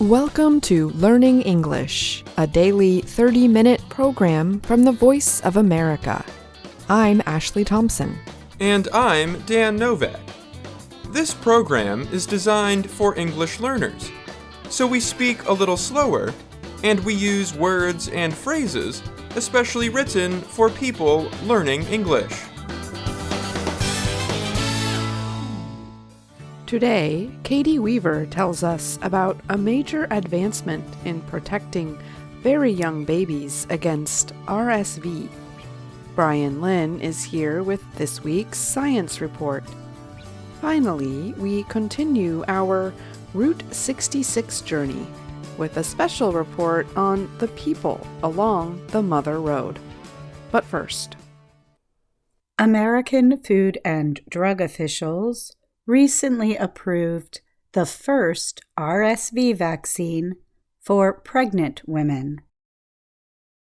Welcome to Learning English, a daily 30-minute program from the Voice of America. I'm Ashley Thompson. And I'm Dan Novak. This program is designed for English learners, so we speak a little slower, and we use words and phrases especially written for people learning English. Today, Caty Weaver tells us about a major advancement in protecting very young babies against RSV. Bryan Lynn is here with this week's science report. Finally, we continue our Route 66 journey with a special report on the people along the Mother Road. But first, American Food and Drug officials recently approved the first RSV vaccine for pregnant women.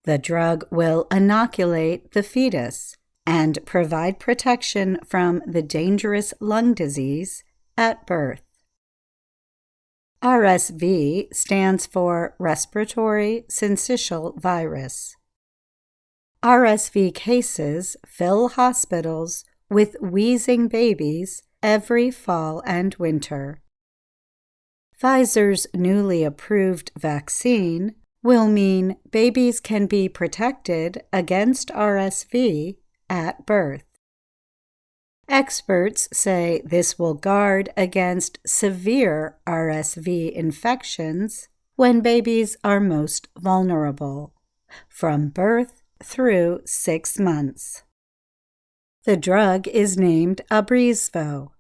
The drug will inoculate the fetus and provide protection from the dangerous lung disease at birth. RSV stands for Respiratory Syncytial Virus. RSV cases fill hospitals with wheezing babies every fall and winter. Pfizer's newly approved vaccine will mean babies can be protected against RSV at birth. Experts say this will guard against severe RSV infections when babies are most vulnerable, from birth through 6 months. The drug is named Abrysvo.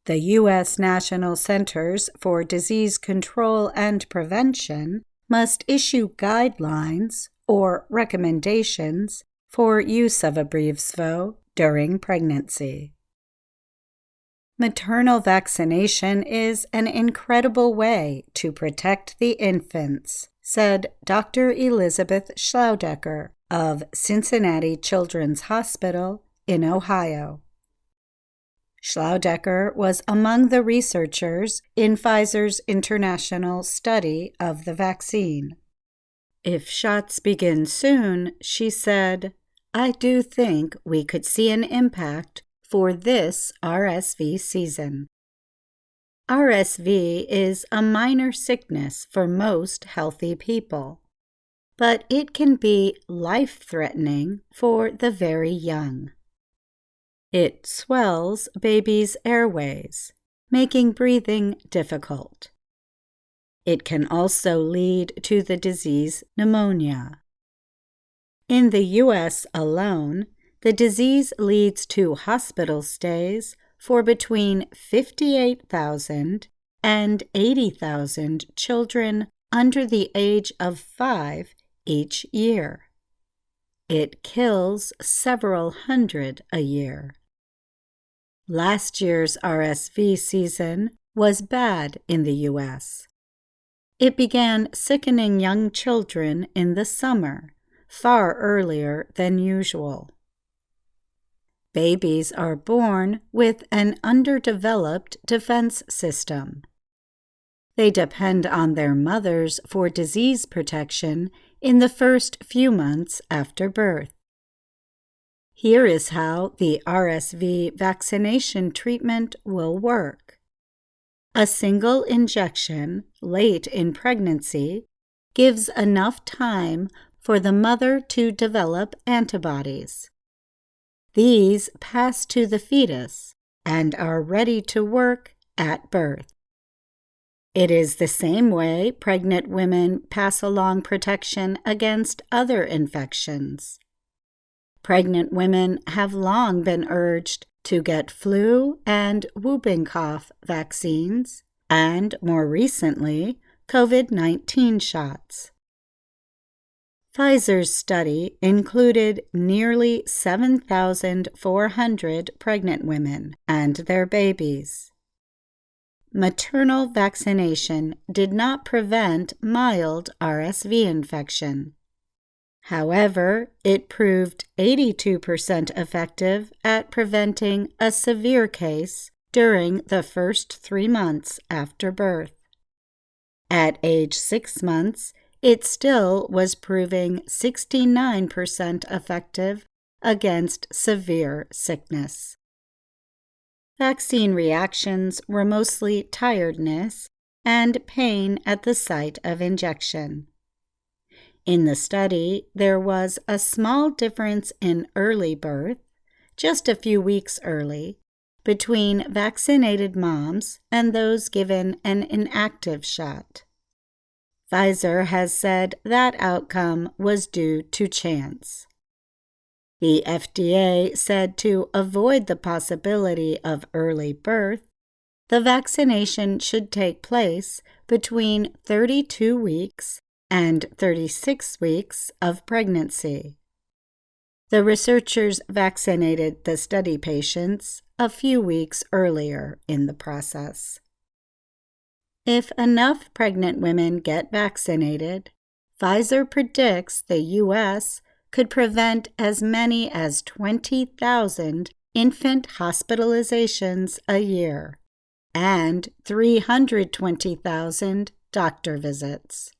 The U.S. National Centers for Disease Control and Prevention must issue guidelines or recommendations for use of Abrysvo during pregnancy. Maternal vaccination is an incredible way to protect the infants, said Dr. Elizabeth Schlaudecker of Cincinnati Children's Hospital in Ohio. Schlaudecker was among the researchers in Pfizer's international study of the vaccine. If shots begin soon, she said, I do think we could see an impact for this RSV season. RSV is a minor sickness for most healthy people, but it can be life-threatening for the very young. It swells babies' airways, making breathing difficult. It can also lead to the disease pneumonia. In the U.S. alone, the disease leads to hospital stays for between 58,000 and 80,000 children under the age of 5 each year. It kills several hundred a year. Last year's RSV season was bad in the U.S. It began sickening young children in the summer, far earlier than usual. Babies are born with an underdeveloped defense system. They depend on their mothers for disease protection in the first few months after birth. Here is how the RSV vaccination treatment will work. A single injection late in pregnancy gives enough time for the mother to develop antibodies. These pass to the fetus and are ready to work at birth. It is the same way pregnant women pass along protection against other infections. Pregnant women have long been urged to get flu and whooping cough vaccines and, more recently, COVID-19 shots. Pfizer's study included nearly 7,400 pregnant women and their babies. Maternal vaccination did not prevent mild RSV infection. However, it proved 82% effective at preventing a severe case during the first 3 months after birth. At age 6 months, it still was proving 69% effective against severe sickness. Vaccine reactions were mostly tiredness and pain at the site of injection. In the study, there was a small difference in early birth, just a few weeks early, between vaccinated moms and those given an inactive shot. Pfizer has said that outcome was due to chance. The FDA said to avoid the possibility of early birth, the vaccination should take place between 32 weeks and 36 weeks of pregnancy. The researchers vaccinated the study patients a few weeks earlier in the process. If enough pregnant women get vaccinated, Pfizer predicts the U.S. could prevent as many as 20,000 infant hospitalizations a year and 320,000 doctor visits.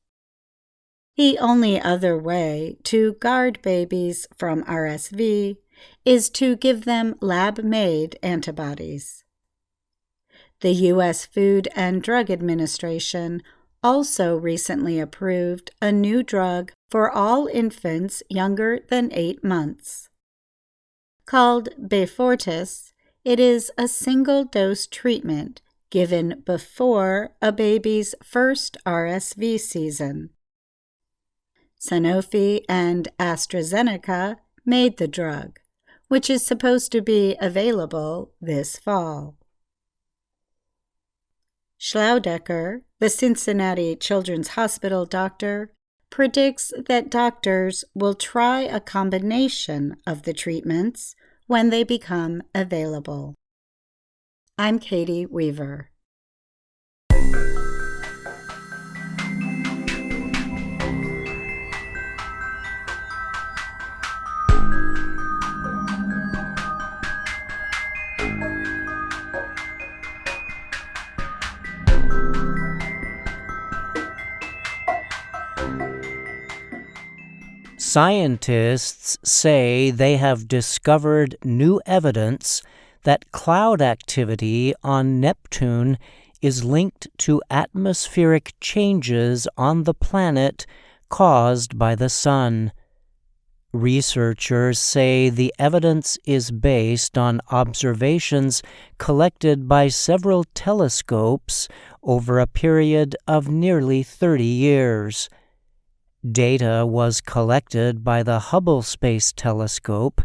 The only other way to guard babies from RSV is to give them lab-made antibodies. The U.S. Food and Drug Administration also recently approved a new drug for all infants younger than 8 months. Called Beyfortus, it is a single-dose treatment given before a baby's first RSV season. Sanofi and AstraZeneca made the drug, which is supposed to be available this fall. Schlaudecker, the Cincinnati Children's Hospital doctor, predicts that doctors will try a combination of the treatments when they become available. I'm Caty Weaver. Scientists say they have discovered new evidence that cloud activity on Neptune is linked to atmospheric changes on the planet caused by the sun. Researchers say the evidence is based on observations collected by several telescopes over a period of nearly 30 years. Data was collected by the Hubble Space Telescope,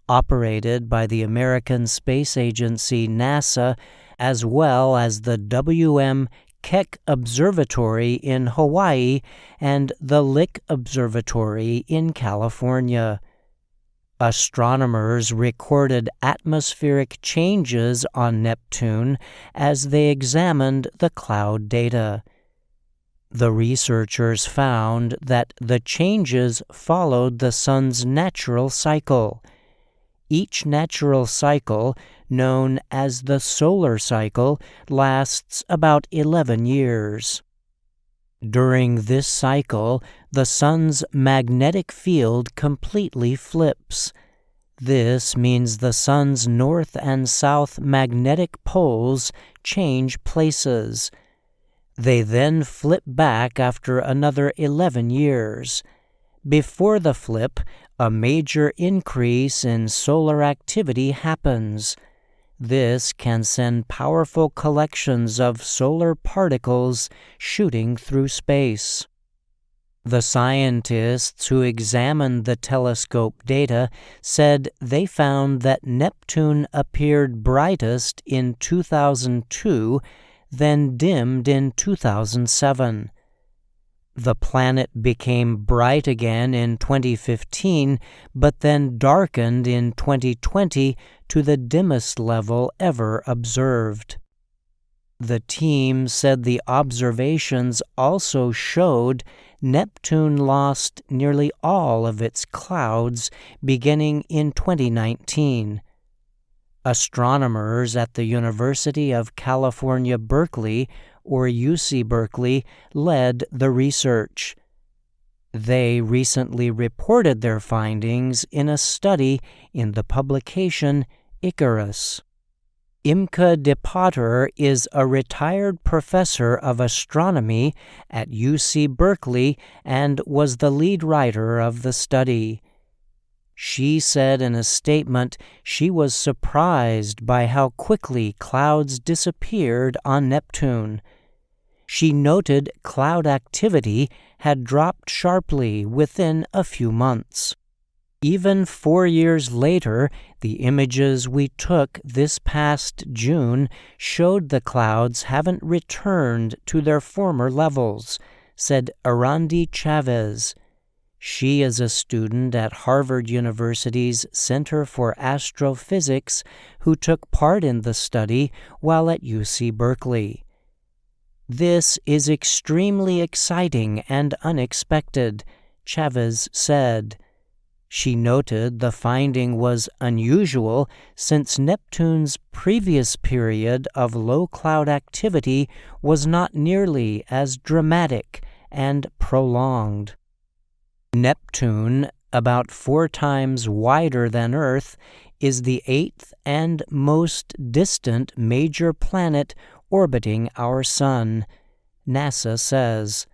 operated by the American Space Agency NASA, as well as the W.M. Keck Observatory in Hawaii and the Lick Observatory in California. Astronomers recorded atmospheric changes on Neptune as they examined the cloud data. The researchers found that the changes followed the sun's natural cycle. Each natural cycle, known as the solar cycle, lasts about 11 years. During this cycle, the sun's magnetic field completely flips. This means the sun's north and south magnetic poles change places. They then flip back after another 11 years. Before the flip, a major increase in solar activity happens. This can send powerful collections of solar particles shooting through space. The scientists who examined the telescope data said they found that Neptune appeared brightest in 2002, then dimmed in 2007. The planet became bright again in 2015, but then darkened in 2020 to the dimmest level ever observed. The team said the observations also showed Neptune lost nearly all of its clouds beginning in 2019. Astronomers at the University of California, Berkeley, or UC Berkeley, led the research. They recently reported their findings in a study in the publication Icarus. Imke de Potter is a retired professor of astronomy at UC Berkeley and was the lead writer of the study. She said in a statement she was surprised by how quickly clouds disappeared on Neptune. She noted cloud activity had dropped sharply within a few months. Even 4 years later, the images we took this past June showed the clouds haven't returned to their former levels, said Arandi Chavez. She is a student at Harvard University's Center for Astrophysics who took part in the study while at UC Berkeley. This is extremely exciting and unexpected, Chavez said. She noted the finding was unusual since Neptune's previous period of low cloud activity was not nearly as dramatic and prolonged. Neptune, about 4 times wider than Earth, is the 8th and most distant major planet orbiting our Sun, NASA says.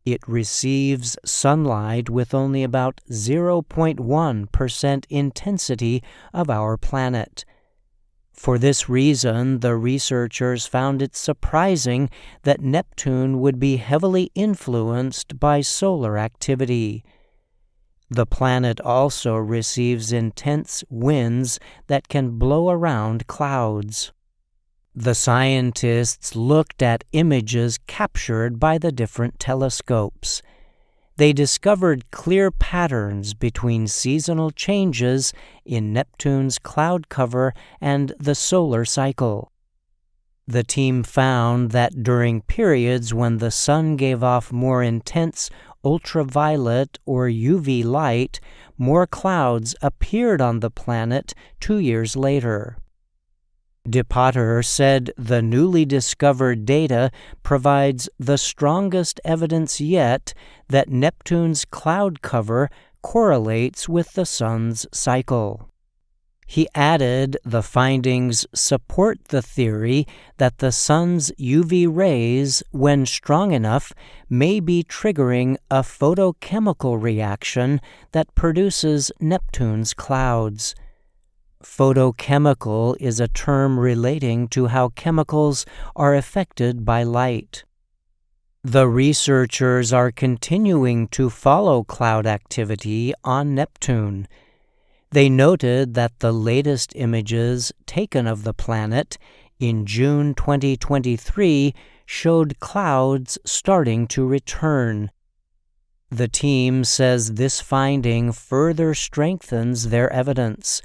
It receives sunlight with only about 0.1% intensity of our planet. For this reason, the researchers found it surprising that Neptune would be heavily influenced by solar activity. The planet also receives intense winds that can blow around clouds. The scientists looked at images captured by the different telescopes. They discovered clear patterns between seasonal changes in Neptune's cloud cover and the solar cycle. The team found that during periods when the sun gave off more intense ultraviolet or UV light, more clouds appeared on the planet 2 years later. De Potter said the newly discovered data provides the strongest evidence yet that Neptune's cloud cover correlates with the sun's cycle. He added the findings support the theory that the sun's UV rays, when strong enough, may be triggering a photochemical reaction that produces Neptune's clouds. Photochemical is a term relating to how chemicals are affected by light. The researchers are continuing to follow cloud activity on Neptune. They noted that the latest images taken of the planet in June 2023 showed clouds starting to return. The team says this finding further strengthens their evidence.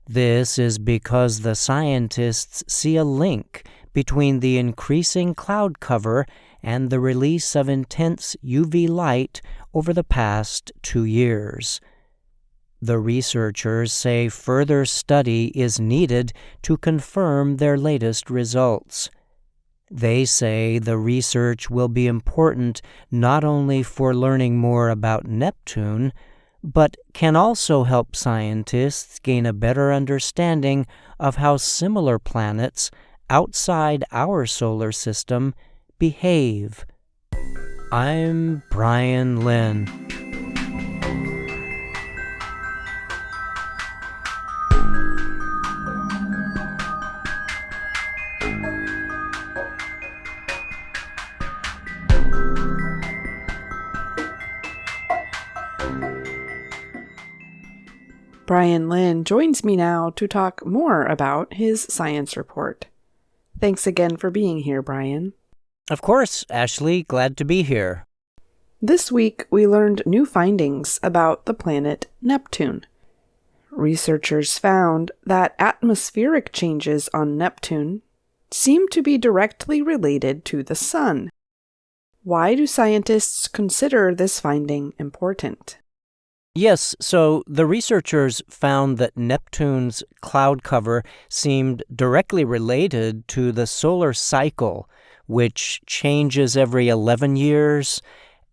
This is because the scientists see a link between the increasing cloud cover and the release of intense UV light over the past 2 years. The researchers say further study is needed to confirm their latest results. They say the research will be important not only for learning more about Neptune, but can also help scientists gain a better understanding of how similar planets outside our solar system behave. I'm Bryan Lynn. Bryan Lynn joins me now to talk more about his science report. Thanks again for being here, Bryan. Of course, Ashley. Glad to be here. This week, we learned new findings about the planet Neptune. Researchers found that atmospheric changes on Neptune seem to be directly related to the Sun. Why do scientists consider this finding important? Yes, so the researchers found that Neptune's cloud cover seemed directly related to the solar cycle, which changes every 11 years,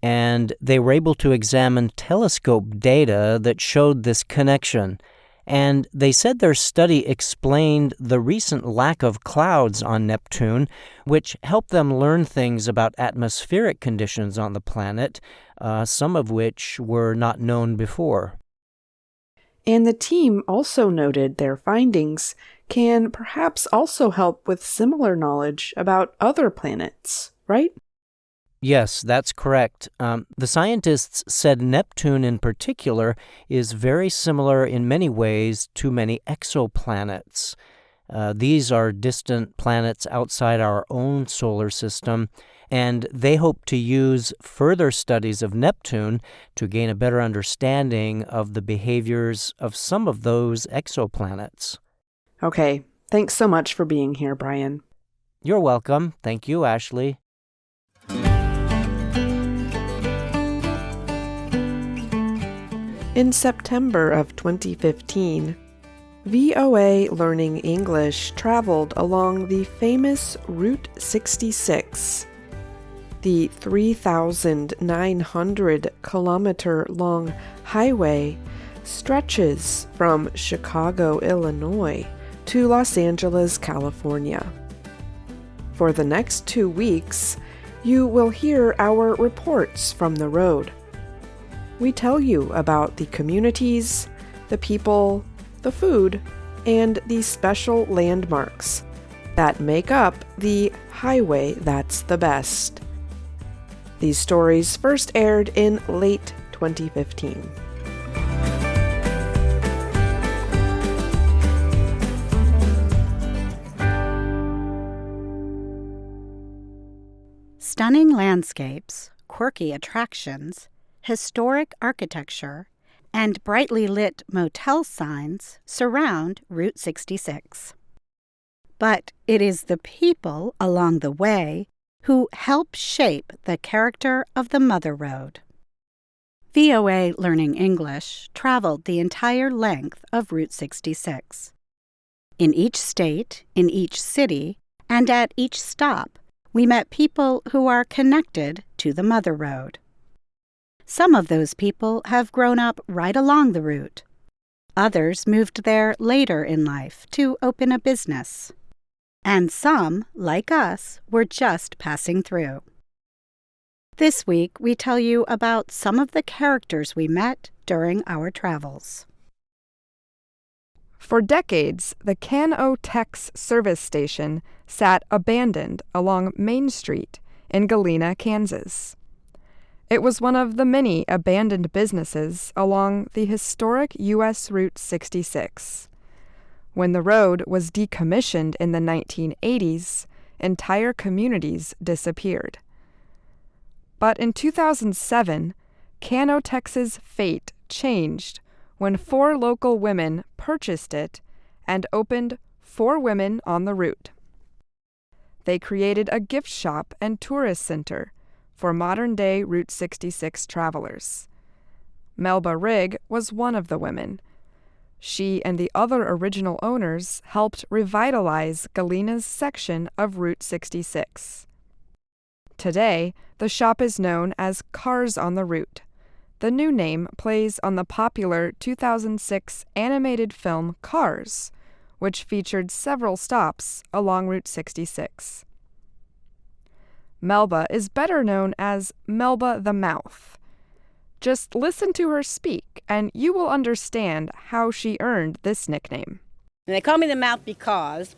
and they were able to examine telescope data that showed this connection. And they said their study explained the recent lack of clouds on Neptune, which helped them learn things about atmospheric conditions on the planet, some of which were not known before. And the team also noted their findings can perhaps also help with similar knowledge about other planets, right? Yes, that's correct. The scientists said Neptune in particular is very similar in many ways to many exoplanets. These are distant planets outside our own solar system, and they hope to use further studies of Neptune to gain a better understanding of the behaviors of some of those exoplanets. Okay, thanks so much for being here, Bryan. You're welcome. Thank you, Ashley. In September of 2015, VOA Learning English traveled along the famous Route 66. The 3,900-kilometer-long highway stretches from Chicago, Illinois, to Los Angeles, California. For the next 2 weeks, you will hear our reports from the road. We tell you about the communities, the people, the food, and the special landmarks that make up the highway that's the best. These stories first aired in late 2015. Stunning landscapes, quirky attractions, historic architecture, and brightly lit motel signs surround Route 66. But it is the people along the way who help shape the character of the Mother Road. VOA Learning English traveled the entire length of Route 66. In each state, in each city, and at each stop, we met people who are connected to the Mother Road. Some of those people have grown up right along the route. Others moved there later in life to open a business. And some, like us, were just passing through. This week, we tell you about some of the characters we met during our travels. For decades, the Can-O-Tex service station sat abandoned along Main Street in Galena, Kansas. It was one of the many abandoned businesses along the historic U.S. Route 66. When the road was decommissioned in the 1980s, entire communities disappeared. But in 2007, Can-O-Tex's fate changed when 4 local women purchased it and opened 4 Women on the Route. They created a gift shop and tourist center for modern-day Route 66 travelers. Melba was one of the women. She and the other original owners helped revitalize Galena's section of Route 66. Today, the shop is known as Cars on the Route. The new name plays on the popular 2006 animated film Cars, which featured several stops along Route 66. Melba is better known as Melba the Mouth. Just listen to her speak, and you will understand how she earned this nickname. And they call me the Mouth because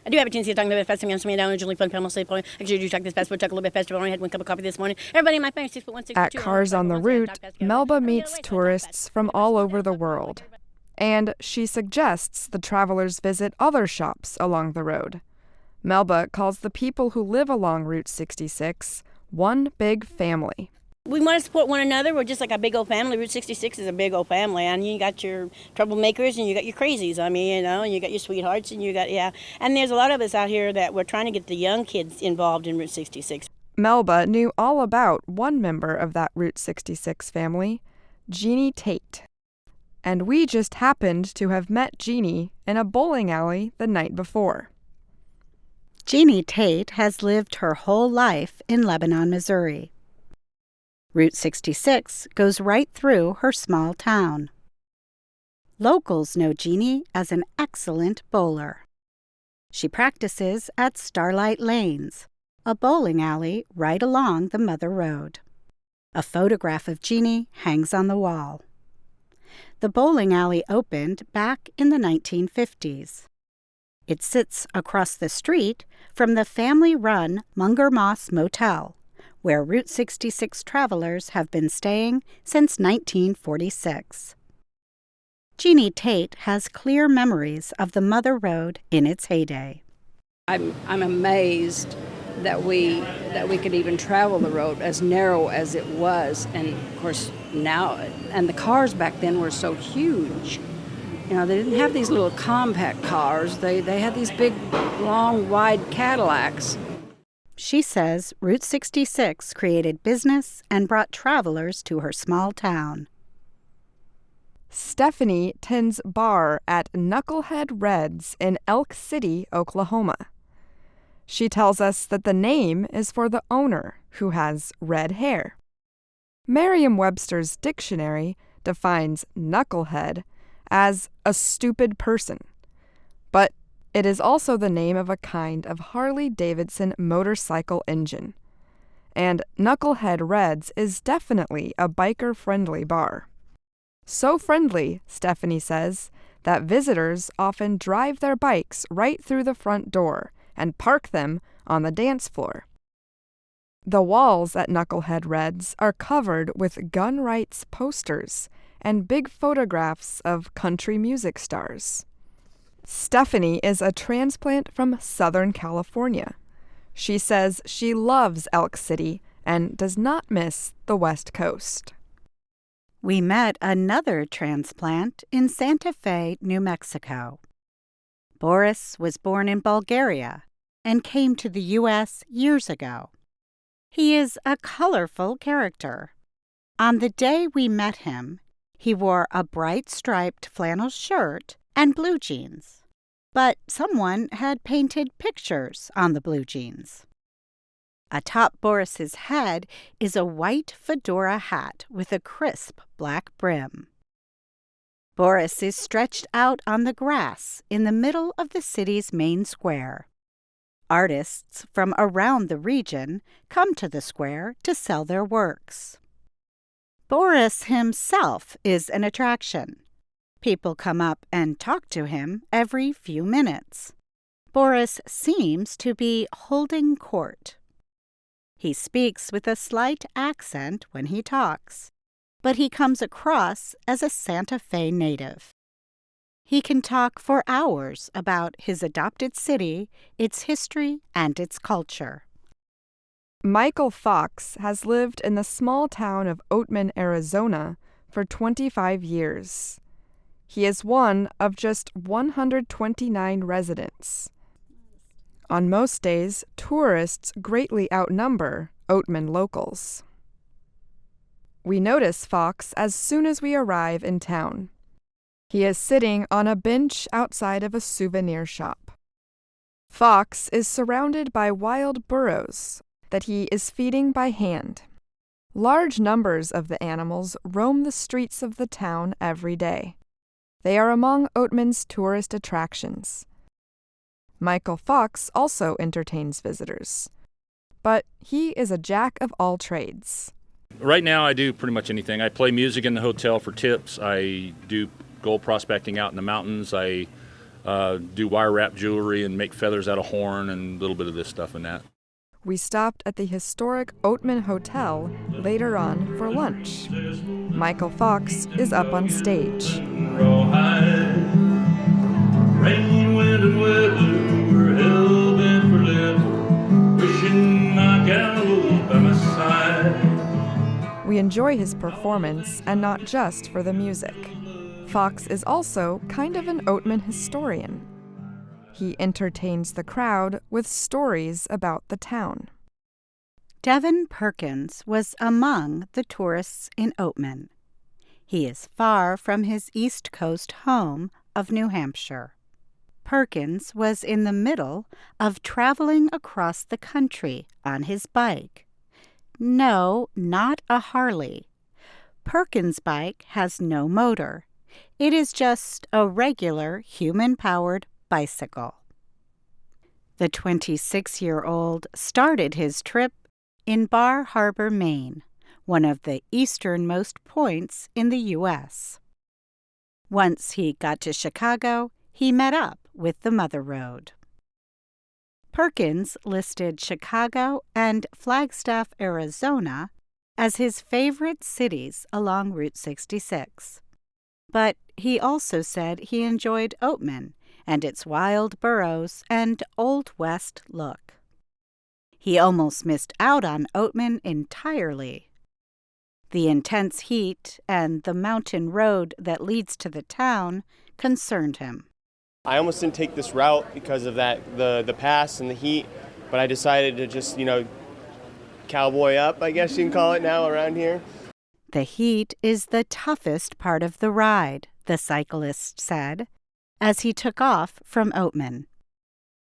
I do have a tendency of talking a little bit fast. I'm going to down and Julie Fun Pamela Sleep. Actually, do talk this fast. We'll talk a little bit faster. I only had 1 cup of coffee this morning. Everybody in my family, 6'1", At Cars on the Route, Melba meets tourists from all over the world. And she suggests the travelers visit other shops along the road. Melba calls the people who live along Route 66 one big family. We want to support one another. We're just like a big old family. Route 66 is a big old family. And you got your troublemakers and you got your crazies. I mean, and you got your sweethearts and you got, And there's a lot of us out here that we're trying to get the young kids involved in Route 66. Melba knew all about one member of that Route 66 family, Genie Tate. And we just happened to have met Genie in a bowling alley the night before. Genie Tate has lived her whole life in Lebanon, Missouri. Route 66 goes right through her small town. Locals know Genie as an excellent bowler. She practices at Starlight Lanes, a bowling alley right along the Mother Road. A photograph of Genie hangs on the wall. The bowling alley opened back in the 1950s. It sits across the street from the family-run Munger Moss Motel, where Route 66 travelers have been staying since 1946. Genie Tate has clear memories of the Mother Road in its heyday. I'm amazed that we could even travel the road as narrow as it was, and of course now, and the cars back then were so huge. You know, they didn't have these little compact cars. They had these big, long, wide Cadillacs. She says Route 66 created business and brought travelers to her small town. Stephanie tends bar at Knucklehead Reds in Elk City, Oklahoma. She tells us that the name is for the owner, who has red hair. Merriam-Webster's dictionary defines knucklehead as a stupid person, but it is also the name of a kind of Harley-Davidson motorcycle engine. And Knucklehead Reds is definitely a biker-friendly bar. So friendly, Stephanie says, that visitors often drive their bikes right through the front door and park them on the dance floor. The walls at Knucklehead Reds are covered with gun rights posters and big photographs of country music stars. Stephanie is a transplant from Southern California. She says she loves Elk City and does not miss the West Coast. We met another transplant in Santa Fe, New Mexico. Boris was born in Bulgaria and came to the U.S. years ago. He is a colorful character. On the day we met him, he wore a bright striped flannel shirt and blue jeans, but someone had painted pictures on the blue jeans. Atop Boris's head is a white fedora hat with a crisp black brim. Boris is stretched out on the grass in the middle of the city's main square. Artists from around the region come to the square to sell their works. Boris himself is an attraction. People come up and talk to him every few minutes. Boris seems to be holding court. He speaks with a slight accent when he talks, but he comes across as a Santa Fe native. He can talk for hours about his adopted city, its history, and its culture. Michael Fox has lived in the small town of Oatman, Arizona, for 25 years. He is one of just 129 residents. On most days, tourists greatly outnumber Oatman locals. We notice Fox as soon as we arrive in town. He is sitting on a bench outside of a souvenir shop. Fox is surrounded by wild burros that he is feeding by hand. Large numbers of the animals roam the streets of the town every day. They are among Oatman's tourist attractions. Michael Fox also entertains visitors, but he is a jack of all trades. Right now I do pretty much anything. I play music in the hotel for tips. I do gold prospecting out in the mountains. I do wire wrap jewelry and make feathers out of horn and a little bit of this stuff and that. We stopped at the historic Oatman Hotel later on for lunch. Michael Fox is up on stage. Rain, wind, and weather, we're hell-bent for leather, wishing my gal was by my side. We enjoy his performance, and not just for the music. Fox is also kind of an Oatman historian. He entertains the crowd with stories about the town. Devin Perkins was among the tourists in Oatman. He is far from his East Coast home of New Hampshire. Perkins was in the middle of traveling across the country on his bike. No, not a Harley. Perkins' bike has no motor. It is just a regular human-powered bicycle. The 26-year-old started his trip in Bar Harbor, Maine, one of the easternmost points in the U.S. Once he got to Chicago, he met up with the Mother Road. Perkins listed Chicago and Flagstaff, Arizona, as his favorite cities along Route 66. But he also said he enjoyed Oatman and its wild burros and Old West look. He almost missed out on Oatman entirely. The intense heat and the mountain road that leads to the town concerned him. I almost didn't take this route because of that, the pass and the heat, but I decided to just, cowboy up, I guess you can call it now around here. The heat is the toughest part of the ride, the cyclist said, as he took off from Oatman.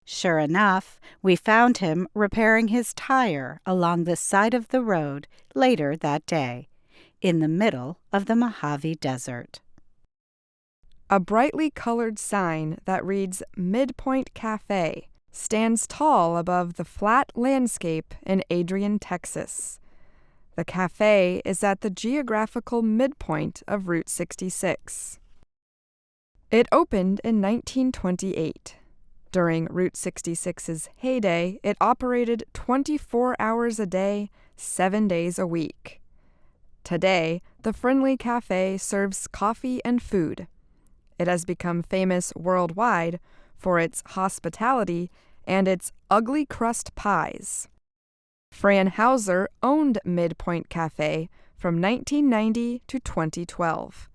Sure enough, we found him repairing his tire along the side of the road later that day, in the middle of the Mojave Desert. A brightly colored sign that reads Midpoint Cafe stands tall above the flat landscape in Adrian, Texas. The cafe is at the geographical midpoint of Route 66. It opened in 1928. During Route 66's heyday, it operated 24 hours a day, 7 days a week. Today, the friendly cafe serves coffee and food. It has become famous worldwide for its hospitality and its ugly crust pies. Fran Hauser owned Midpoint Cafe from 1990 to 2012.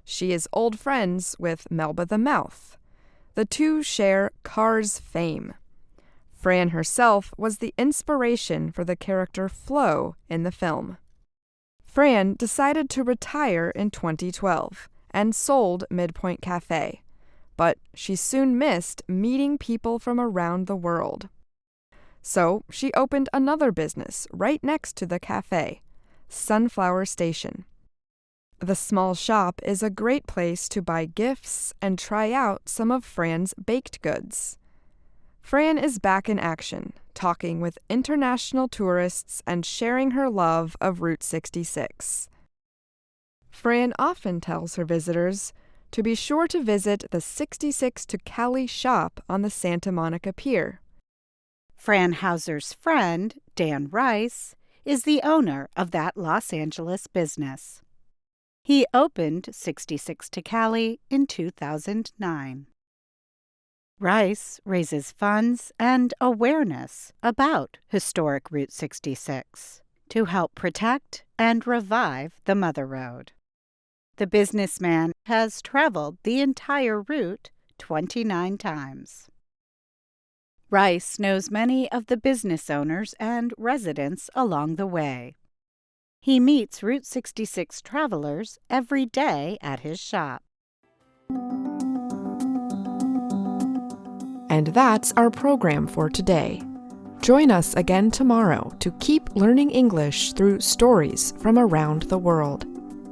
She is old friends with Melba the Mouth. The two share Cars fame. Fran herself was the inspiration for the character Flo in the film. Fran decided to retire in 2012 and sold Midpoint Cafe, but she soon missed meeting people from around the world. So she opened another business right next to the cafe, Sunflower Station. The small shop is a great place to buy gifts and try out some of Fran's baked goods. Fran is back in action, talking with international tourists and sharing her love of Route 66. Fran often tells her visitors to be sure to visit the 66 to Caty shop on the Santa Monica Pier. Fran Hauser's friend, Dan Rice, is the owner of that Los Angeles business. He opened 66 to Caty in 2009. Rice raises funds and awareness about historic Route 66 to help protect and revive the Mother Road. The businessman has traveled the entire route 29 times. Rice knows many of the business owners and residents along the way. He meets Route 66 travelers every day at his shop. And that's our program for today. Join us again tomorrow to keep learning English through stories from around the world.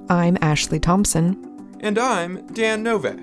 I'm Ashley Thompson. And I'm Dan Novak.